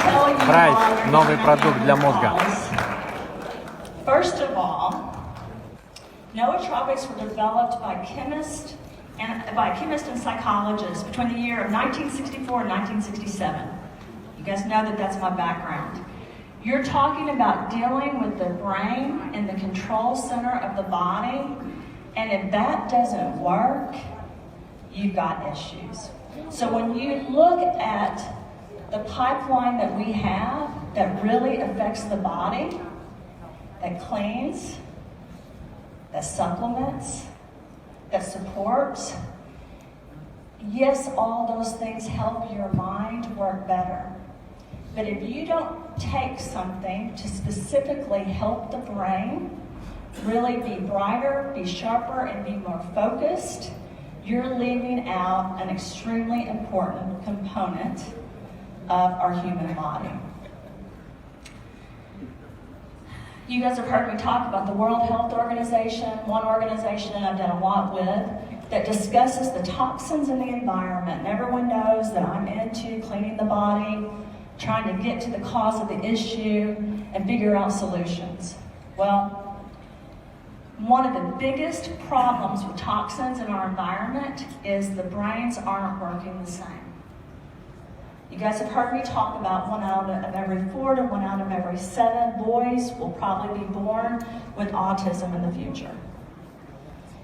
BRYT – новый продукт для мозга. First of all, nootropics were developed by chemists and psychologists between the year of 1964 and 1967. You guys know that that's my background. You're talking about dealing with the brain and the control center of the body, and if that doesn't work, you've got issues. So when you look at the pipeline that we have that really affects the body, that cleans, that supplements, that supports, yes, all those things help your mind work better. But if you don't take something to specifically help the brain really be brighter, be sharper, and be more focused, you're leaving out an extremely important component of our human body. You guys have heard me talk about the World Health Organization, one organization that I've done a lot with, that discusses the toxins in the environment. And everyone knows that I'm into cleaning the body, trying to get to the cause of the issue and figure out solutions. Well, one of the biggest problems with toxins in our environment is the brains aren't working the same. You guys have heard me talk about 1 out of every 4 to 1 out of every 7 boys will probably be born with autism in the future.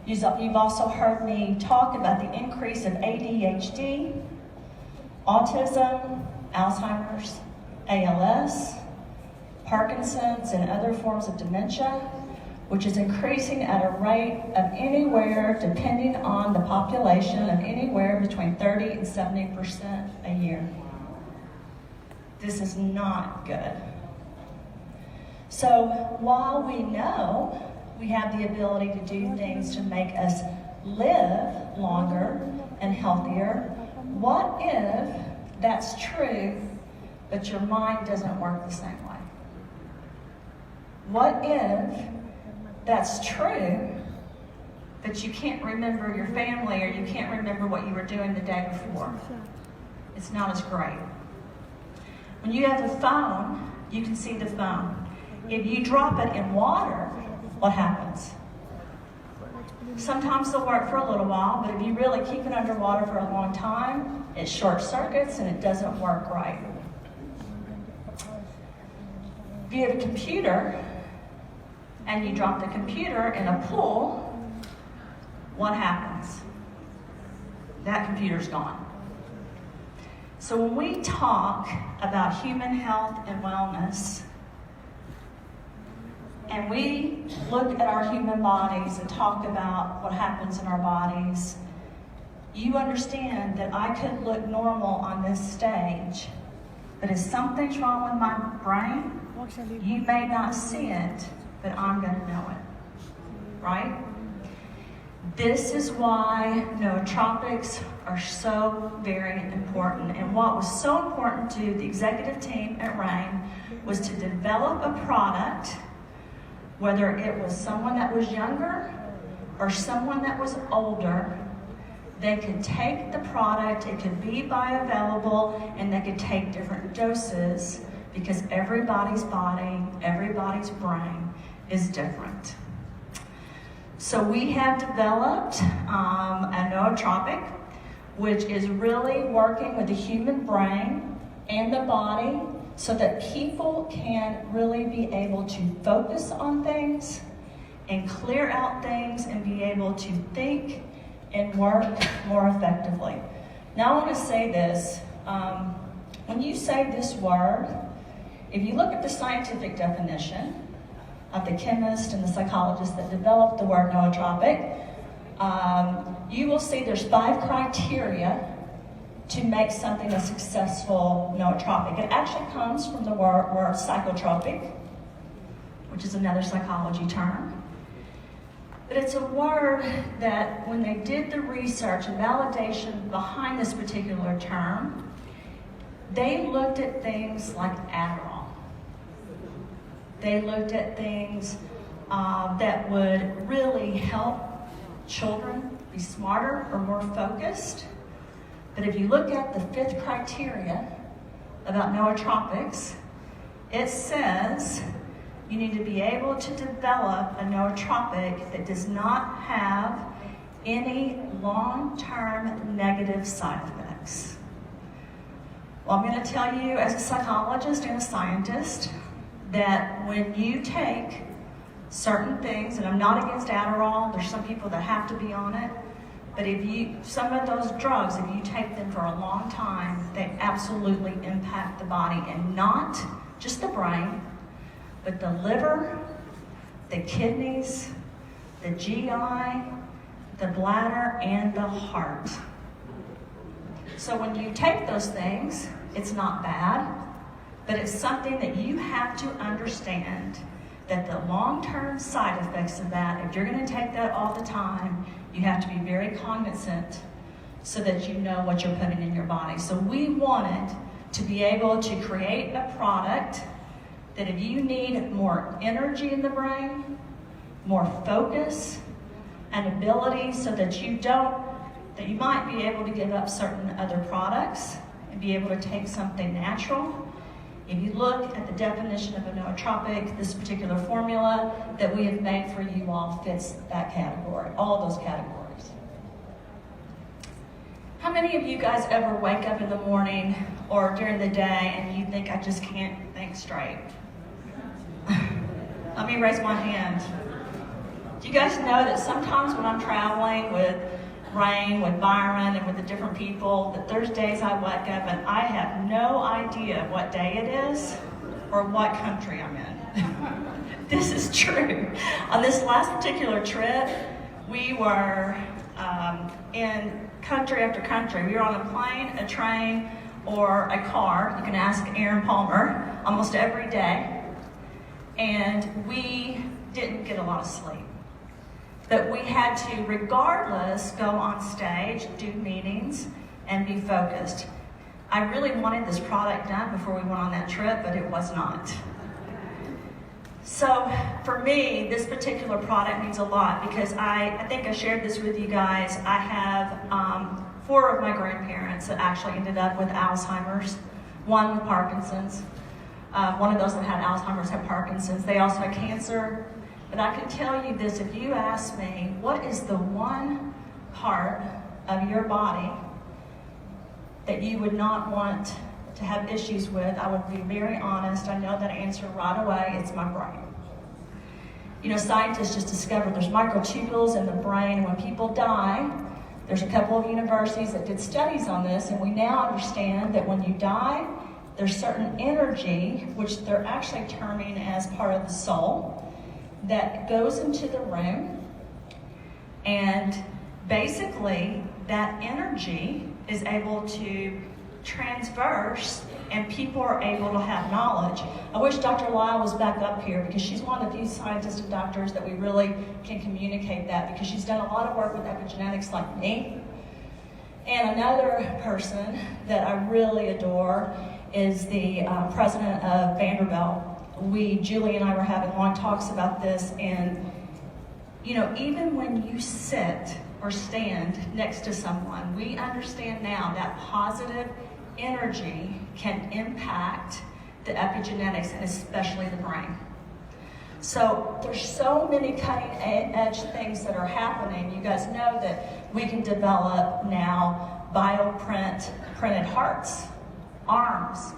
You've also heard me talk about the increase of ADHD, autism, Alzheimer's, ALS, Parkinson's, and other forms of dementia, which is increasing at a rate of anywhere, depending on the population, of anywhere between 30 and 70% a year. This is not good. So while we know we have the ability to do things to make us live longer and healthier, what if that's true, but your mind doesn't work the same way? What if that's true, but you can't remember your family or you can't remember what you were doing the day before? It's not as great. When you have the phone, you can see the phone. If you drop it in water, what happens? Sometimes they'll work for a little while, but if you really keep it underwater for a long time, it short circuits and it doesn't work right. If you have a computer and you drop the computer in a pool, what happens? That computer's gone. So when we talk about human health and wellness, and we look at our human bodies and talk about what happens in our bodies, you understand that I could look normal on this stage, but if something's wrong with my brain, you may not see it, but I'm going to know it, right? This is why nootropics are so very important. And what was so important to the executive team at RAIN was to develop a product, whether it was someone that was younger or someone that was older, they could take the product, it could be bioavailable, and they could take different doses because everybody's body, everybody's brain is different. So we have developed a nootropic, which is really working with the human brain and the body so that people can really be able to focus on things and clear out things and be able to think and work more effectively. Now I want to say this, when you say this word, if you look at the scientific definition of the chemist and the psychologist that developed the word nootropic, you will see there's 5 criteria to make something a successful nootropic. It actually comes from the word psychotropic, which is another psychology term. But it's a word that when they did the research and validation behind this particular term, they looked at things like Adderall. They looked at things that would really help children be smarter or more focused. But if you look at the 5th criteria, about nootropics, it says you need to be able to develop a nootropic that does not have any long-term negative side effects. Well, I'm going to tell you as a psychologist and a scientist that when you take certain things, and I'm not against Adderall, there's some people that have to be on it, but some of those drugs, if you take them for a long time, they absolutely impact the body, and not just the brain, but the liver, the kidneys, the GI, the bladder, and the heart. So when you take those things, it's not bad, but it's something that you have to understand that the long-term side effects of that, if you're going to take that all the time, you have to be very cognizant so that you know what you're putting in your body. So we wanted to be able to create a product that if you need more energy in the brain, more focus and ability so that you might be able to give up certain other products and be able to take something natural. If you look at the definition of a nootropic, this particular formula that we have made for you all fits that category, all those categories. How many of you guys ever wake up in the morning or during the day and you think, I just can't think straight? Let me raise my hand. Do you guys know that sometimes when I'm traveling with RAIN, with Byron, and with the different people, that there's days I wake up and I have no idea what day it is or what country I'm in. This is true. On this last particular trip, we were in country after country. We were on a plane, a train, or a car. You can ask Aaron Palmer almost every day. And we didn't get a lot of sleep. But we had to, regardless, go on stage, do meetings, and be focused. I really wanted this product done before we went on that trip, but it was not. So for me, this particular product means a lot because I think I shared this with you guys. I have 4 of my grandparents that actually ended up with Alzheimer's, 1 with Parkinson's. One of those that had Alzheimer's had Parkinson's. They also had cancer. But I can tell you this, if you ask me, what is the one part of your body that you would not want to have issues with, I would be very honest. I know that answer right away. It's my brain. You know, scientists just discovered there's microtubules in the brain, and when people die, there's a couple of universities that did studies on this, and we now understand that when you die, there's certain energy, which they're actually terming as part of the soul, that goes into the room, and basically that energy is able to transverse and people are able to have knowledge. I wish Dr. Lyle was back up here because she's one of the few scientists and doctors that we really can communicate that, because she's done a lot of work with epigenetics like me. And another person that I really adore is the president of Vanderbilt. Julie and I were having long talks about this, and you know, even when you sit or stand next to someone, we understand now that positive energy can impact the epigenetics and especially the brain. So there's so many cutting edge things that are happening. You guys know that we can develop now printed hearts, arms.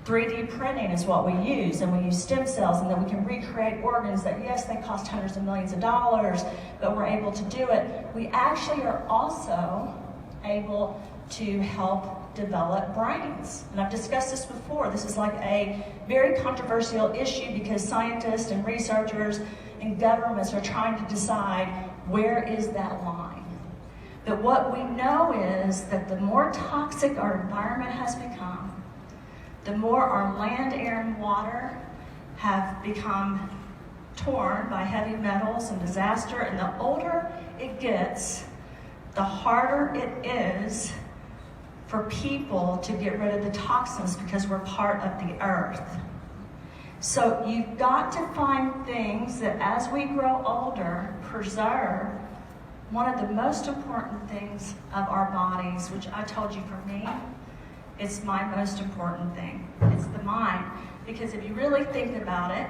3D printing is what we use, and we use stem cells, and then we can recreate organs that, yes, they cost hundreds of millions of dollars, but we're able to do it. We actually are also able to help develop brains. And I've discussed this before. This is like a very controversial issue because scientists and researchers and governments are trying to decide where is that line. But what we know is that the more toxic our environment has become, the more our land, air, and water have become torn by heavy metals and disaster, and the older it gets, the harder it is for people to get rid of the toxins because we're part of the earth. So you've got to find things that as we grow older, preserve one of the most important things of our bodies, which I told you for me, It's my most important thing. It's the mind. Because if you really think about it,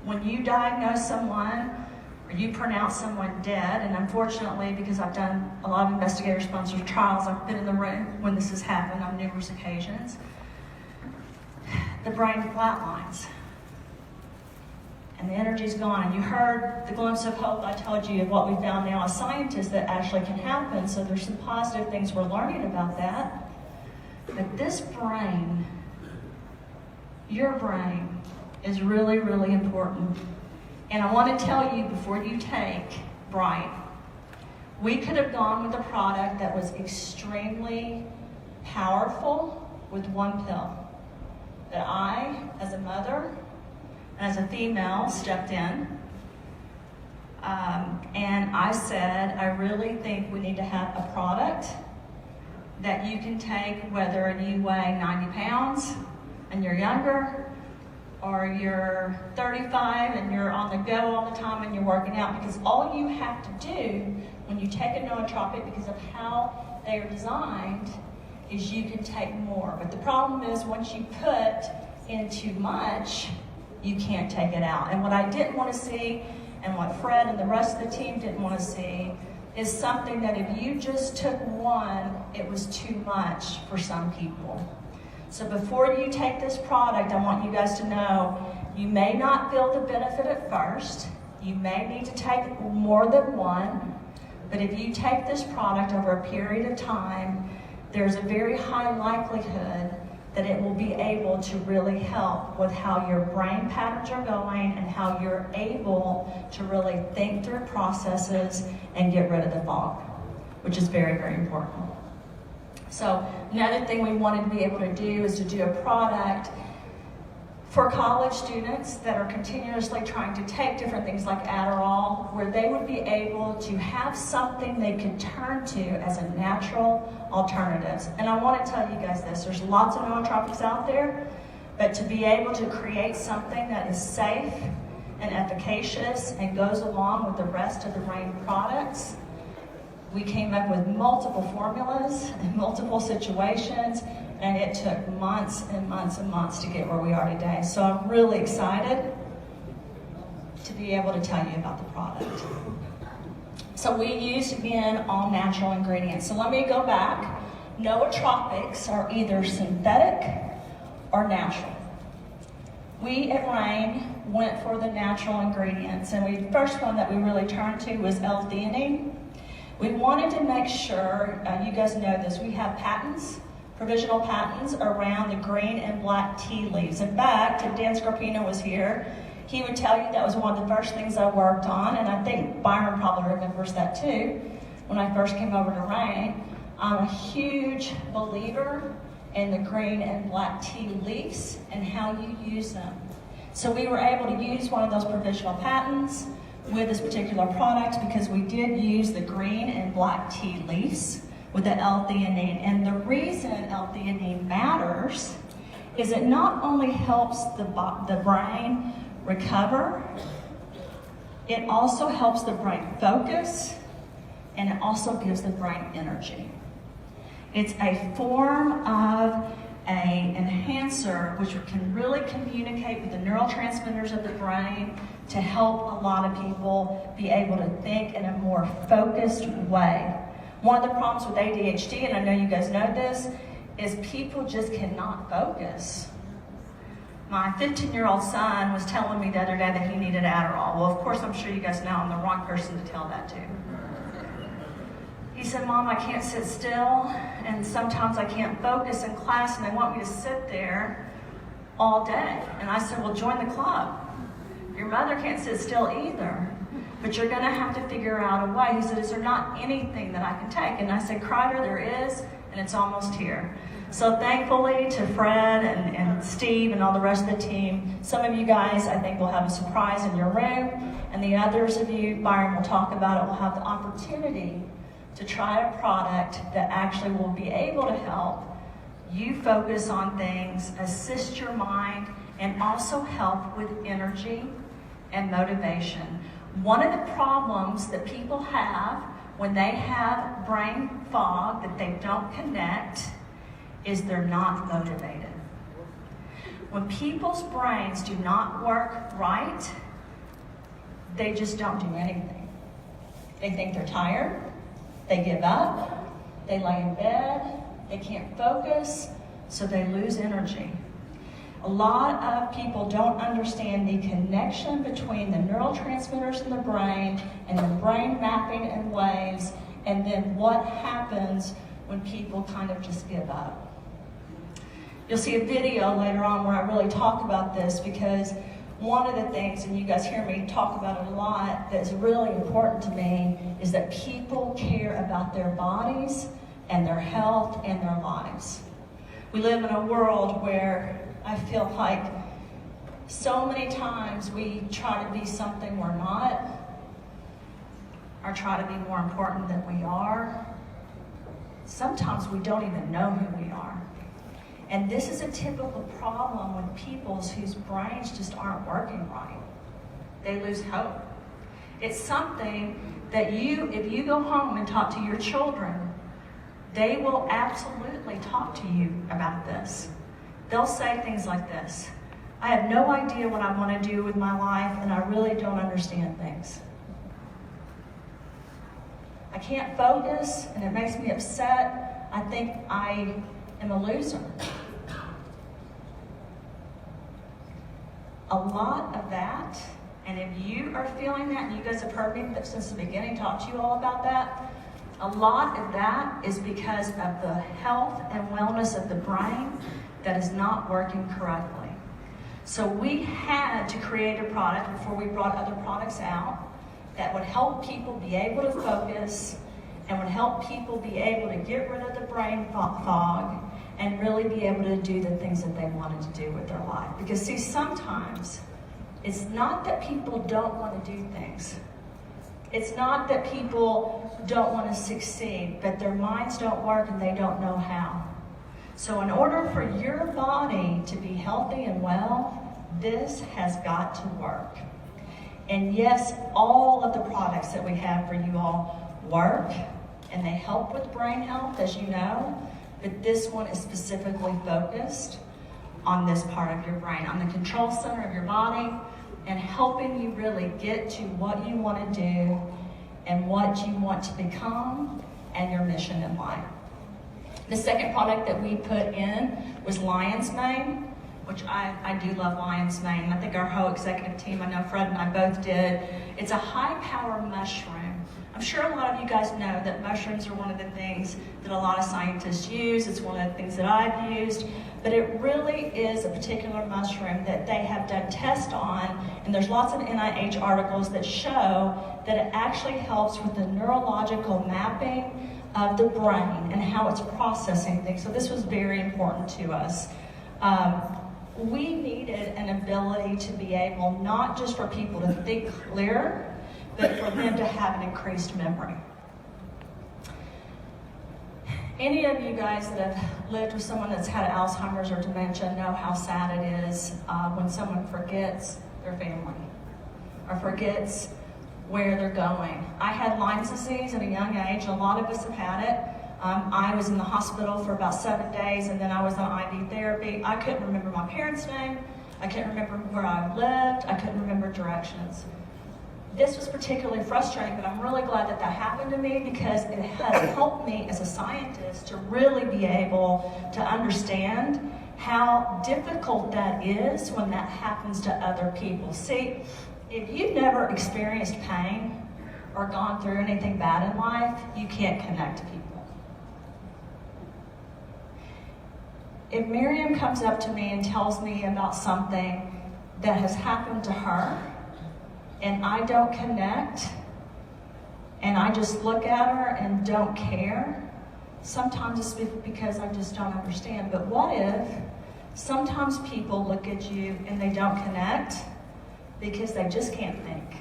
when you diagnose someone or you pronounce someone dead, and unfortunately, because I've done a lot of investigator-sponsored trials, I've been in the room when this has happened on numerous occasions, the brain flatlines. And the energy's gone. And you heard the glimpse of hope I told you of what we found now as scientists that actually can happen. So there's some positive things we're learning about that. But this brain, your brain, is really, really important. And I want to tell you before you take BRYT, we could have gone with a product that was extremely powerful with one pill. That I, as a mother, as a female, stepped in, and I said, I really think we need to have a product that you can take whether you weigh 90 pounds and you're younger, or you're 35 and you're on the go all the time and you're working out, because all you have to do when you take a nootropic, because of how they are designed, is you can take more. But the problem is once you put in too much, you can't take it out. And what I didn't want to see, and what Fred and the rest of the team didn't want to see, is something that if you just took one, it was too much for some people. So before you take this product, I want you guys to know, you may not feel the benefit at first. You may need to take more than one. But if you take this product over a period of time, there's a very high likelihood that it will be able to really help with how your brain patterns are going and how you're able to really think through processes and get rid of the fog, which is very, very important. So another thing we wanted to be able to do is to do a product for college students that are continuously trying to take different things like Adderall, where they would be able to have something they could turn to as a natural alternative. And I want to tell you guys this, there's lots of nootropics out there, but to be able to create something that is safe and efficacious and goes along with the rest of the RAIN products, we came up with multiple formulas and multiple situations, and it took months and months and months to get where we are today. So I'm really excited to be able to tell you about the product. So we used, again, all natural ingredients. So let me go back. Nootropics are either synthetic or natural. We at RAIN went for the natural ingredients, and the first one that we really turned to was L-theanine. We wanted to make sure, you guys know this, we have patents, provisional patents around the green and black tea leaves. In fact, if Dan Scarpino was here, he would tell you that was one of the first things I worked on, and I think Byron probably remembers that too, when I first came over to RAIN. I'm a huge believer in the green and black tea leaves and how you use them. So we were able to use one of those provisional patents with this particular product because we did use the green and black tea leaves with the L-theanine. And the reason L-theanine matters is it not only helps the brain recover, it also helps the brain focus, and it also gives the brain energy. It's a form of an enhancer which can really communicate with the neurotransmitters of the brain to help a lot of people be able to think in a more focused way. One of the problems with ADHD, and I know you guys know this, is people just cannot focus. My 15-year-old son was telling me the other day that he needed Adderall. Well, of course, I'm sure you guys know I'm the wrong person to tell that to. He said, Mom, I can't sit still, and sometimes I can't focus in class, and they want me to sit there all day. And I said, well, join the club. Your mother can't sit still either, but you're gonna have to figure out a way. He said, is there not anything that I can take? And I said, Kreider, there is, and it's almost here. So thankfully to Fred and Steve and all the rest of the team, some of you guys I think will have a surprise in your room, and the others of you, Byron will talk about it, will have the opportunity to try a product that actually will be able to help you focus on things, assist your mind, and also help with energy and motivation. One of the problems that people have when they have brain fog that they don't connect is they're not motivated. When people's brains do not work right, they just don't do anything. They think they're tired, they give up, they lay in bed, they can't focus, so they lose energy. A lot of people don't understand the connection between the neurotransmitters in the brain and the brain mapping and waves, and then what happens when people kind of just give up. You'll see a video later on where I really talk about this, because one of the things, and you guys hear me talk about it a lot, that's really important to me is that people care about their bodies and their health and their lives. We live in a world where I feel like so many times we try to be something we're not, or try to be more important than we are. Sometimes we don't even know who we are. And this is a typical problem with people whose brains just aren't working right. They lose hope. It's something that if you go home and talk to your children, they will absolutely talk to you about this. They'll say things like this: I have no idea what I want to do with my life, and I really don't understand things. I can't focus, and it makes me upset. I think I am a loser. A lot of that, and if you are feeling that, and you guys have heard me since the beginning talk to you all about that, a lot of that is because of the health and wellness of the brain that is not working correctly. So we had to create a product before we brought other products out that would help people be able to focus and would help people be able to get rid of the brain fog and really be able to do the things that they wanted to do with their life. Because see, sometimes it's not that people don't want to do things. It's not that people don't want to succeed, but their minds don't work and they don't know how. So in order for your body to be healthy and well, this has got to work. And yes, all of the products that we have for you all work, and they help with brain health, as you know, but this one is specifically focused on this part of your brain, on the control center of your body, and helping you really get to what you want to do and what you want to become and your mission in life. The second product that we put in was lion's mane, which I do love lion's mane, and I think our whole executive team, I know Fred and I both did. It's a high-power mushroom. I'm sure a lot of you guys know that mushrooms are one of the things that a lot of scientists use. It's one of the things that I've used, but it really is a particular mushroom that they have done tests on, and there's lots of NIH articles that show that it actually helps with the neurological mapping of the brain and how it's processing things. So this was very important to us. We needed an ability to be able, not just for people to think clearer, but for them to have an increased memory. Any of you guys that have lived with someone that's had Alzheimer's or dementia know how sad it is when someone forgets their family or forgets where they're going. I had Lyme's disease at a young age. A lot of us have had it. I was in the hospital for about 7 days, and then I was on IV therapy. I couldn't remember my parents' name. I couldn't remember where I lived. I couldn't remember directions. This was particularly frustrating, but I'm really glad that that happened to me, because it has helped me as a scientist to really be able to understand how difficult that is when that happens to other people. See, if you've never experienced pain or gone through anything bad in life, you can't connect to people. If Miriam comes up to me and tells me about something that has happened to her, and I don't connect, and I just look at her and don't care, sometimes it's because I just don't understand. But what if sometimes people look at you and they don't connect because they just can't think?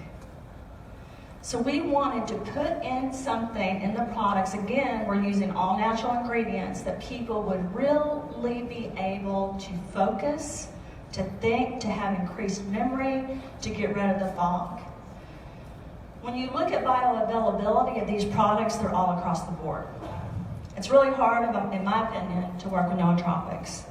So we wanted to put in something in the products. Again, we're using all natural ingredients that people would really be able to focus, to think, to have increased memory, to get rid of the fog. When you look at bioavailability of these products, they're all across the board. It's really hard, in my opinion, to work with nootropics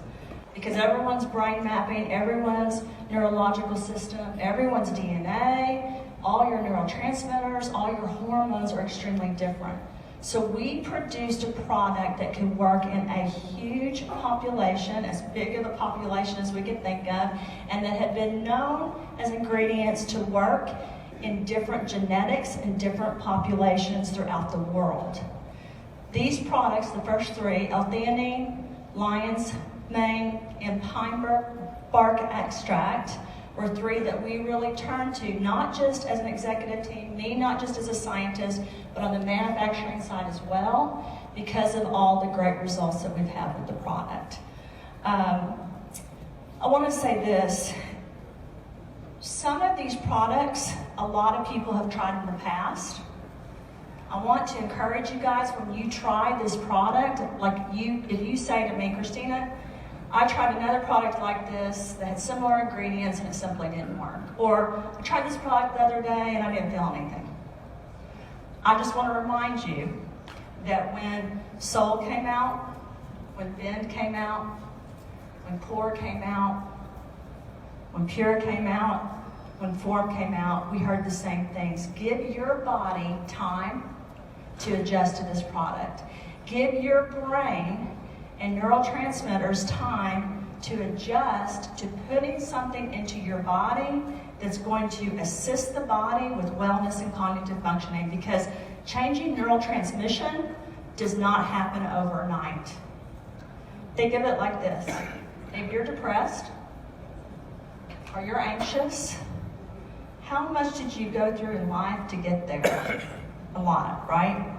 because everyone's brain mapping, everyone's neurological system, everyone's DNA, all your neurotransmitters, all your hormones are extremely different. So we produced a product that could work in a huge population, as big of a population as we could think of, and that had been known as ingredients to work in different genetics and different populations throughout the world. These products, the first three, L-theanine, lion's mane, and pine bark extract, were three that we really turned to, not just as an executive team, me not just as a scientist, but on the manufacturing side as well, because of all the great results that we've had with the product. I want to say this. Some of these products, a lot of people have tried in the past. I want to encourage you guys, when you try this product, if you say to me, Christina, I tried another product like this that had similar ingredients and it simply didn't work. Or I tried this product the other day and I didn't feel anything. I just want to remind you that when Soul came out, when Bend came out, when Core came out, when Pure came out, when Form came out, we heard the same things. Give your body time to adjust to this product. Give your brain and neurotransmitters time to adjust to putting something into your body that's going to assist the body with wellness and cognitive functioning, because changing neurotransmission does not happen overnight. Think of it like this. If you're depressed or you're anxious, how much did you go through in life to get there? A lot, right?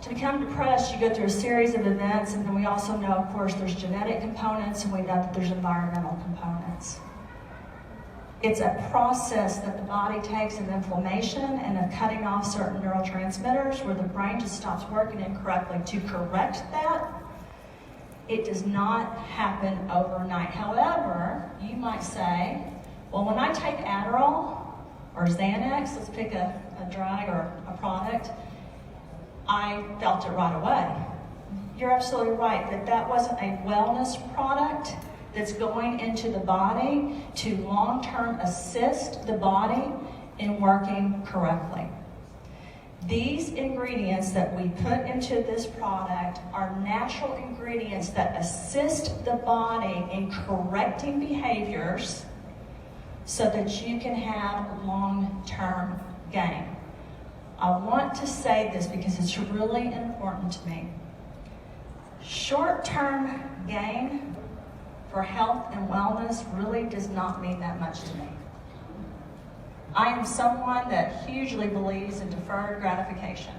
To become depressed, you go through a series of events, and then we also know, of course, there's genetic components, and we know that there's environmental components. It's a process that the body takes of inflammation and of cutting off certain neurotransmitters where the brain just stops working incorrectly. To correct that, it does not happen overnight. However, you might say, well, when I take Adderall or Xanax, let's pick a drug or a product, I felt it right away. You're absolutely right that wasn't a wellness product that's going into the body to long-term assist the body in working correctly. These ingredients that we put into this product are natural ingredients that assist the body in correcting behaviors so that you can have long-term gain. I want to say this because it's really important to me. Short-term gain for health and wellness really does not mean that much to me. I am someone that hugely believes in deferred gratification.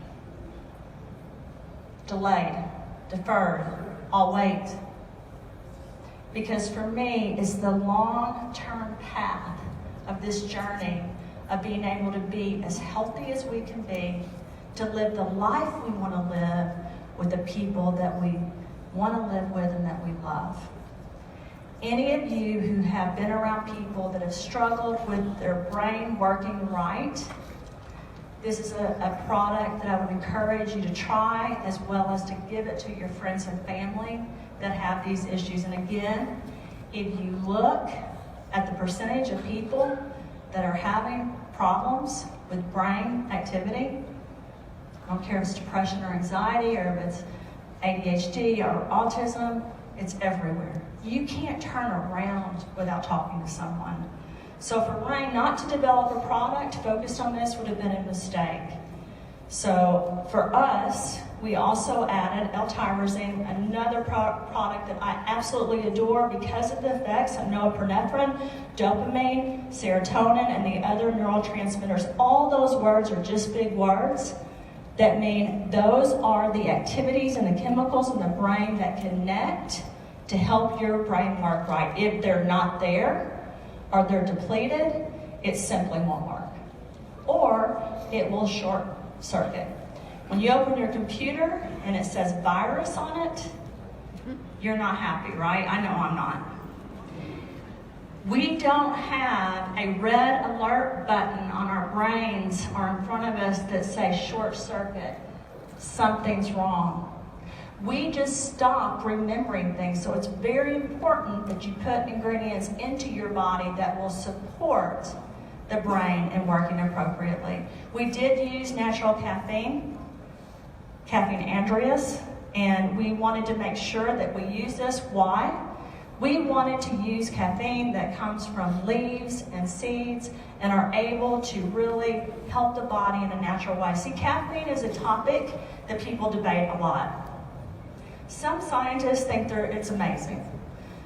Delayed, deferred, I'll wait. Because for me, it's the long-term path of this journey of being able to be as healthy as we can be, to live the life we want to live with the people that we want to live with and that we love. Any of you who have been around people that have struggled with their brain working right, this is a product that I would encourage you to try, as well as to give it to your friends and family that have these issues. And again, if you look at the percentage of people that are having problems with brain activity, I don't care if it's depression or anxiety, or if it's ADHD or autism, it's everywhere. You can't turn around without talking to someone. So for RAIN not to develop a product focused on this would have been a mistake. So for us, we also added L-tyrosine, another product that I absolutely adore because of the effects of norepinephrine, dopamine, serotonin, and the other neurotransmitters. All those words are just big words that mean those are the activities and the chemicals in the brain that connect to help your brain work right. If they're not there or they're depleted, it simply won't work. Or it will short circuit. When you open your computer and it says virus on it, you're not happy, right? I know I'm not. We don't have a red alert button on our brains or in front of us that says short circuit. something's wrong. We just stop remembering things. So it's very important that you put ingredients into your body that will support the brain in working appropriately. We did use natural caffeine andreas, and we wanted to make sure that we use this. Why? We wanted to use caffeine that comes from leaves and seeds and are able to really help the body in a natural way. See, caffeine is a topic that people debate a lot. Some scientists think it's amazing.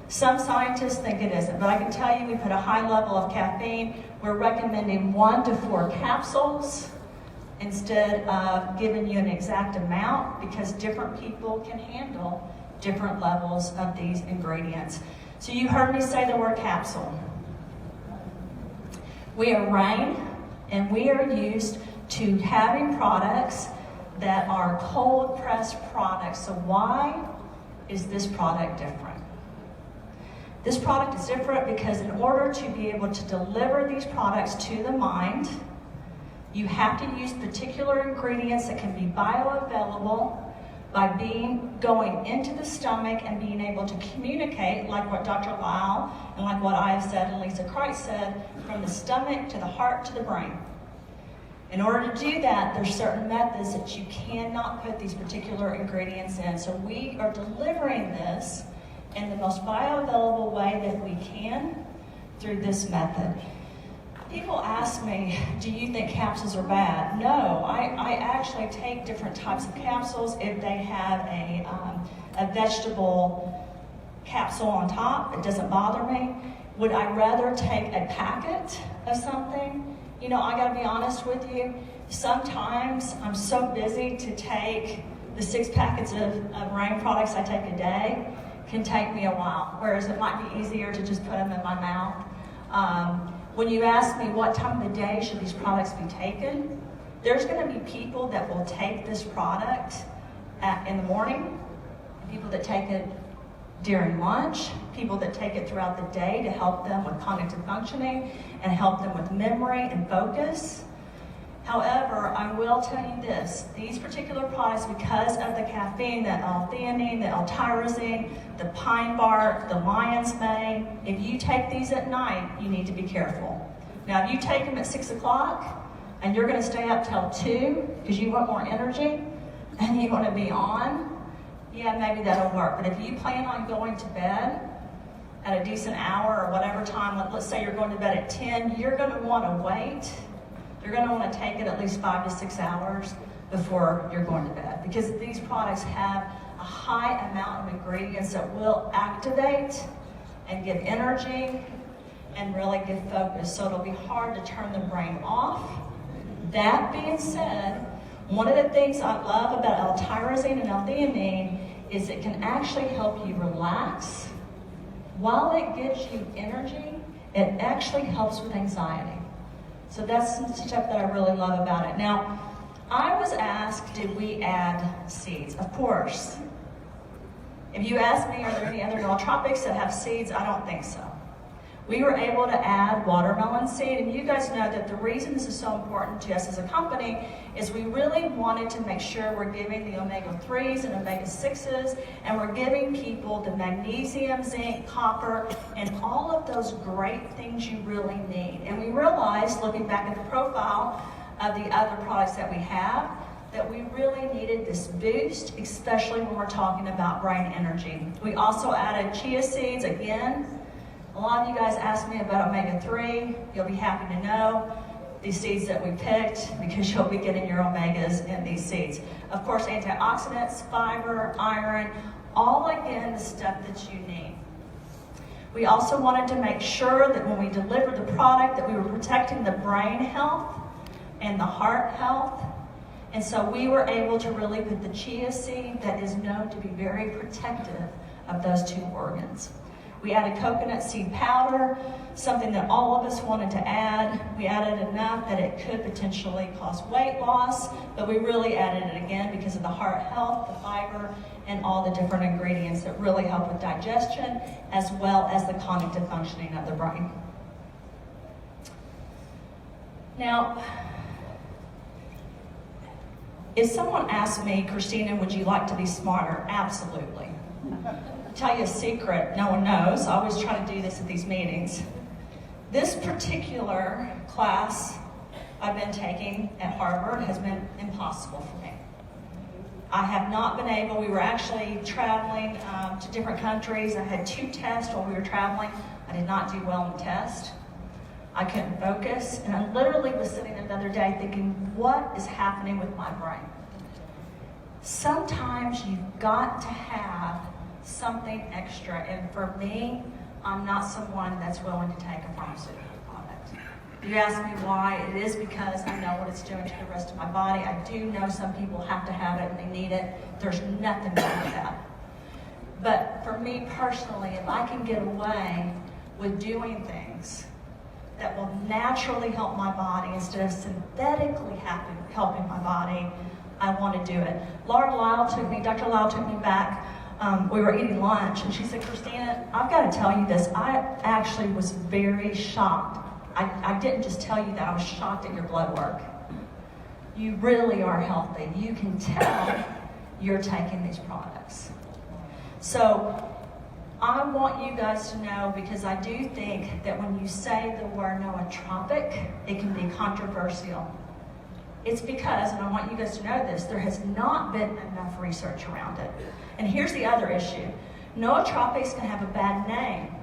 Some scientists think it isn't, but I can tell you we put a high level of caffeine. We're recommending 1 to 4 capsules instead of giving you an exact amount, because different people can handle different levels of these ingredients. So you heard me say the word capsule. We are RAIN, and we are used to having products that are cold pressed products. So why is this product different? This product is different because in order to be able to deliver these products to the mind, you have to use particular ingredients that can be bioavailable by going into the stomach and being able to communicate, like what Dr. Lau and like what I have said and Lisa Christ said, from the stomach to the heart to the brain. In order to do that, there's certain methods that you cannot put these particular ingredients in. So we are delivering this in the most bioavailable way that we can through this method. People ask me, do you think capsules are bad? No, I actually take different types of capsules. If they have a vegetable capsule on top, it doesn't bother me. Would I rather take a packet of something? You know, I gotta be honest with you. Sometimes I'm so busy to take the 6 packets of RAIN products I take a day can take me a while, whereas it might be easier to just put them in my mouth. When you ask me what time of the day should these products be taken, there's going to be people that will take this product in the morning, people that take it during lunch, people that take it throughout the day to help them with cognitive functioning and help them with memory and focus. However, I will tell you this, these particular products, because of the caffeine, the L-theanine, the L-tyrosine, the pine bark, the lion's mane, if you take these at night, you need to be careful. Now, if you take them at 6 o'clock and you're going to stay up till 2 because you want more energy and you want to be on, yeah, maybe that'll work. But if you plan on going to bed at a decent hour or whatever time, let's say you're going to bed at 10, you're going to want to wait. You're going to want to take it at least 5 to 6 hours before you're going to bed, because these products have a high amount of ingredients that will activate and give energy and really give focus. So it'll be hard to turn the brain off. That being said, one of the things I love about L-tyrosine and L-theanine is it can actually help you relax. While it gives you energy, it actually helps with anxiety. So that's the stuff that I really love about it. Now, I was asked, did we add seeds? Of course. If you ask me, are there any other nootropics that have seeds? I don't think so. We were able to add watermelon seed, and you guys know that the reason this is so important to us as a company is we really wanted to make sure we're giving the omega-3s and omega-6s, and we're giving people the magnesium, zinc, copper, and all of those great things you really need. And we realized, looking back at the profile of the other products that we have, that we really needed this boost, especially when we're talking about brain energy. We also added chia seeds again. A lot of you guys asked me about omega-3. You'll be happy to know these seeds that we picked, because you'll be getting your omegas in these seeds. Of course, antioxidants, fiber, iron, all again the stuff that you need. We also wanted to make sure that when we delivered the product that we were protecting the brain health and the heart health. And so we were able to really put the chia seed that is known to be very protective of those 2 organs. We added coconut seed powder, something that all of us wanted to add. We added enough that it could potentially cause weight loss, but we really added it again because of the heart health, the fiber, and all the different ingredients that really help with digestion, as well as the cognitive functioning of the brain. Now, If someone asked me, Christina, would you like to be smarter? Absolutely. I'll tell you a secret, no one knows. I always try to do this at these meetings. This particular class I've been taking at Harvard has been impossible for me. I have not been able, we were actually traveling to different countries. I had 2 tests while we were traveling. I did not do well in the test. I couldn't focus, and I literally was sitting there the other day thinking, what is happening with my brain? Sometimes you've got to have something extra, and for me, I'm not someone that's willing to take a pharmaceutical product. You ask me why, it is because I know what it's doing to the rest of my body. I do know some people have to have it and they need it. There's nothing wrong with that. But for me personally, if I can get away with doing things that will naturally help my body instead of synthetically helping my body, I want to do it. Dr. Lyle took me back. We were eating lunch, and she said, Christina, I've got to tell you this. I actually was very shocked. I didn't just tell you that. I was shocked at your blood work. You really are healthy. You can tell you're taking these products. So I want you guys to know, because I do think that when you say the word nootropic, it can be controversial. It's because, and I want you guys to know this, there has not been enough research around it. And here's the other issue. Nootropics can have a bad name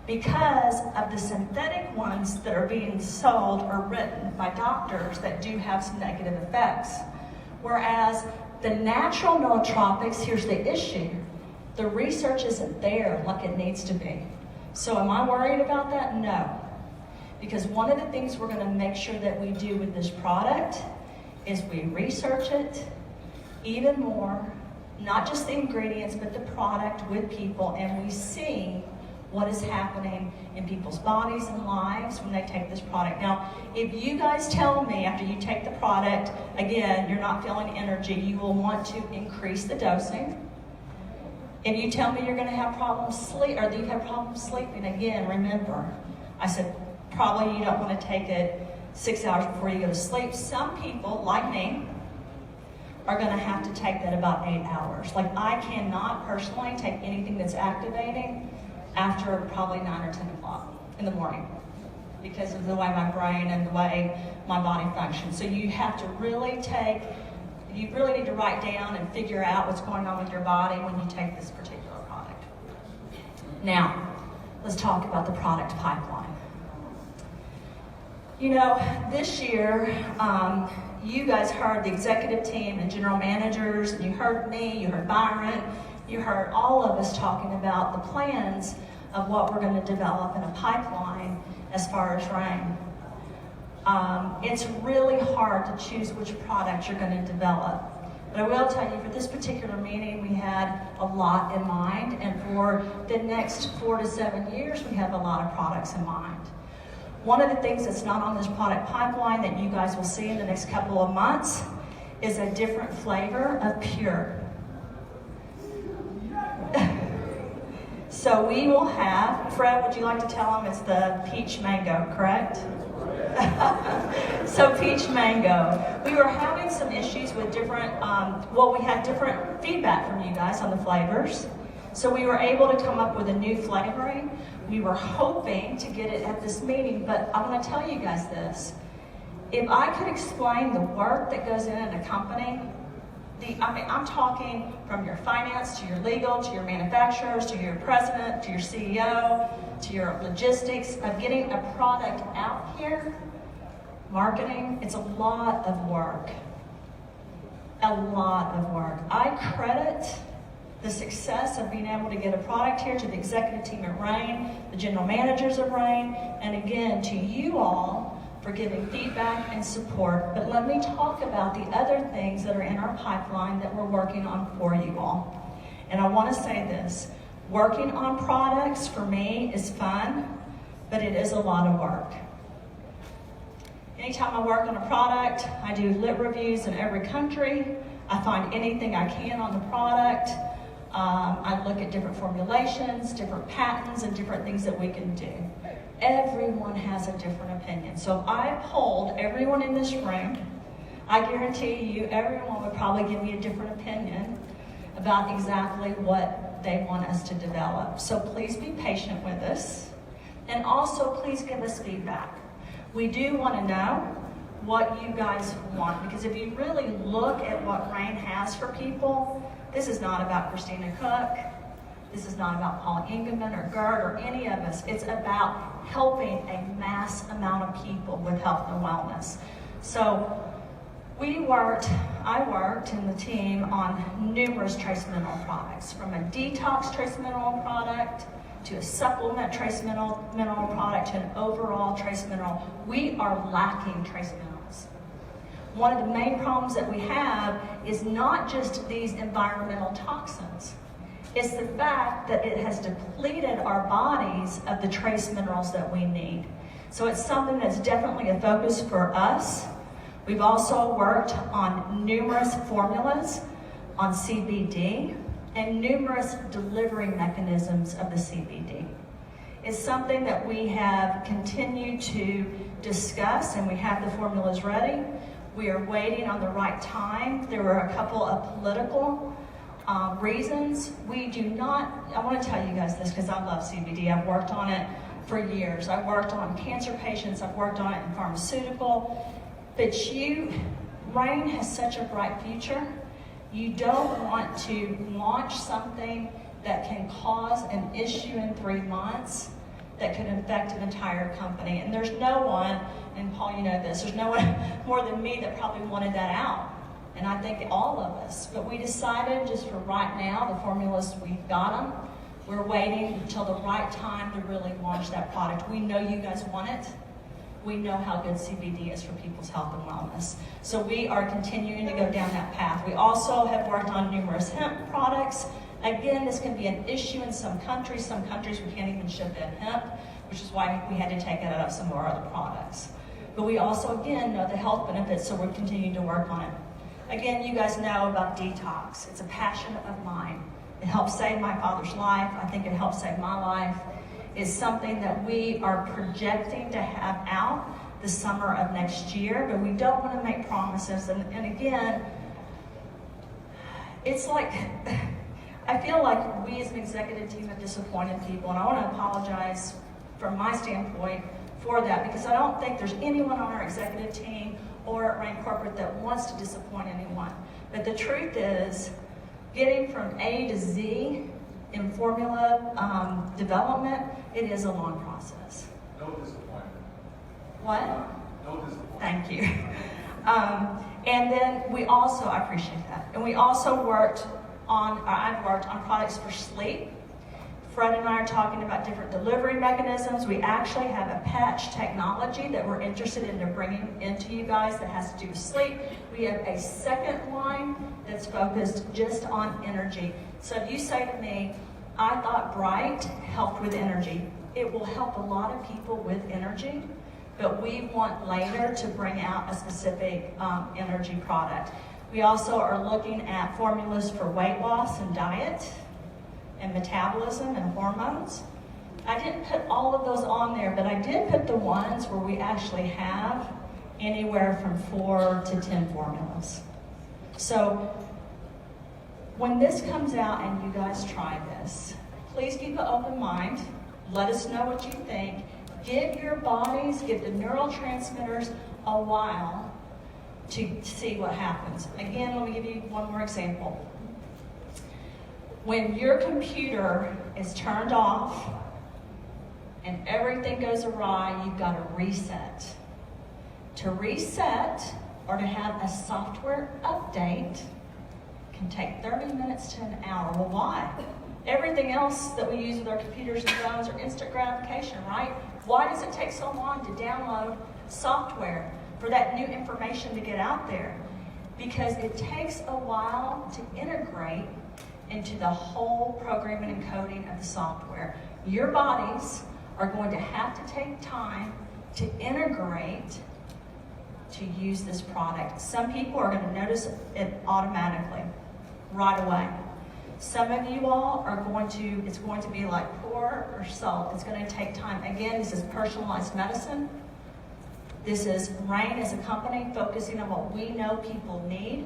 because of the synthetic ones that are being sold or written by doctors that do have some negative effects. Whereas the natural nootropics, here's the issue. The research isn't there like it needs to be. So am I worried about that? No. Because one of the things we're going to make sure that we do with this product is we research it even more, not just the ingredients, but the product with people, and we see what is happening in people's bodies and lives when they take this product. Now, if you guys tell me after you take the product, again, you're not feeling energy, you will want to increase the dosing. If you tell me you're going to have problems sleeping, again, remember, I said, probably you don't want to take it 6 hours before you go to sleep. Some people, like me, are going to have to take that about 8 hours. Like, I cannot personally take anything that's activating after probably 9 or 10 o'clock in the morning because of the way my brain and the way my body functions. So you have to really you really need to write down and figure out what's going on with your body when you take this particular product. Now, let's talk about the product pipeline. You know, this year, you guys heard the executive team and general managers, and you heard me, you heard Byron, you heard all of us talking about the plans of what we're going to develop in a pipeline as far as RAIN. It's really hard to choose which product you're going to develop. But I will tell you, for this particular meeting, we had a lot in mind, and for the next 4 to 7 years, we have a lot of products in mind. One of the things that's not on this product pipeline that you guys will see in the next couple of months is a different flavor of Pure. So we will have, Fred, would you like to tell them it's the peach mango, correct? So peach mango. We were having some issues with different, we had different feedback from you guys on the flavors. So we were able to come up with a new flavoring. We were hoping to get it at this meeting, but I'm going to tell you guys this. If I could explain the work that goes in a company, I'm talking from your finance to your legal to your manufacturers to your president to your CEO to your logistics of getting a product out here, marketing, it's a lot of work. A lot of work. I credit the success of being able to get a product here to the executive team at RAIN, the general managers of RAIN, and again to you all for giving feedback and support. But let me talk about the other things that are in our pipeline that we're working on for you all. And I want to say this, working on products for me is fun, but it is a lot of work. Anytime I work on a product, I do lit reviews in every country. I find anything I can on the product. I look at different formulations, different patents, and different things that we can do. Everyone has a different opinion. So I polled everyone in this room. I guarantee you everyone would probably give me a different opinion about exactly what they want us to develop. So please be patient with us. And also please give us feedback. We do want to know what you guys want, because if you really look at what RAIN has for people, this is not about Christina Cook, this is not about Paul Engelman or Gert or any of us. It's about helping a mass amount of people with health and wellness. So I worked in the team on numerous trace mineral products, from a detox trace mineral product to a supplement trace mineral product to an overall trace mineral. We are lacking trace minerals. One of the main problems that we have is not just these environmental toxins. It's the fact that it has depleted our bodies of the trace minerals that we need. So it's something that's definitely a focus for us. We've also worked on numerous formulas on CBD and numerous delivery mechanisms of the CBD. It's something that we have continued to discuss, and we have the formulas ready. We are waiting on the right time. There were a couple of political reasons. We do not, I want to tell you guys this because I love CBD. I've worked on it for years. I've worked on cancer patients. I've worked on it in pharmaceutical. But RAIN has such a bright future. You don't want to launch something that can cause an issue in 3 months that could affect an entire company. And there's no one, and Paul, you know this, there's no one more than me that probably wanted that out. And I think all of us. But we decided just for right now, the formulas, we've got them. We're waiting until the right time to really launch that product. We know you guys want it. We know how good CBD is for people's health and wellness. So we are continuing to go down that path. We also have worked on numerous hemp products. Again, this can be an issue in some countries. Some countries we can't even ship in hemp, which is why we had to take it out of some of our other products. But we also, again, know the health benefits, so we're continuing to work on it. Again, you guys know about detox. It's a passion of mine. It helped save my father's life. I think it helped save my life. It's something that we are projecting to have out the summer of next year, but we don't want to make promises. And again, it's like, I feel like we as an executive team have disappointed people, and I want to apologize from my standpoint for that, because I don't think there's anyone on our executive team or at RAIN Corporate that wants to disappoint anyone. But the truth is, getting from A to Z in formula development, it is a long process. No disappointment. What? No disappointment. Thank you. And then we also, I appreciate that. And we also I've worked on products for sleep. Fred and I are talking about different delivery mechanisms. We actually have a patch technology that we're interested in bringing into you guys that has to do with sleep. We have a second line that's focused just on energy. So if you say to me, I thought BRYT helped with energy, it will help a lot of people with energy, but we want later to bring out a specific energy product. We also are looking at formulas for weight loss and diet and metabolism and hormones. I didn't put all of those on there, but I did put the ones where we actually have anywhere from 4 to 10 formulas. So when this comes out and you guys try this, please keep an open mind. Let us know what you think. Give your bodies, give the neurotransmitters a while to see what happens. Again, let me give you one more example. When your computer is turned off and everything goes awry, you've got to reset. To reset or to have a software update can take 30 minutes to an hour. Well, why? Everything else that we use with our computers and phones are instant gratification, right? Why does it take so long to download software for that new information to get out there? Because it takes a while to integrate into the whole programming and coding of the software. Your bodies are going to have to take time to integrate to use this product. Some people are going to notice it automatically, right away. Some of you all are it's going to be like pour or salt. It's going to take time. Again, this is personalized medicine. This is RAIN as a company focusing on what we know people need.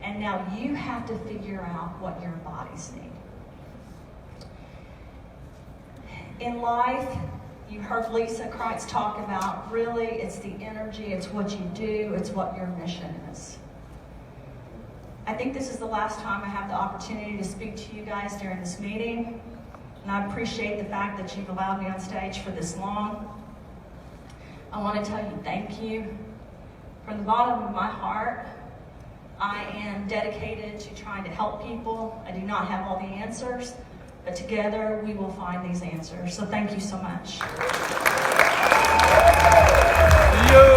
And now you have to figure out what your bodies need. In life, you heard Lisa Kreitz talk about, really, it's the energy, it's what you do, it's what your mission is. I think this is the last time I have the opportunity to speak to you guys during this meeting, and I appreciate the fact that you've allowed me on stage for this long. I want to tell you thank you. From the bottom of my heart, I am dedicated to trying to help people. I do not have all the answers, but together we will find these answers. So thank you so much. Yo!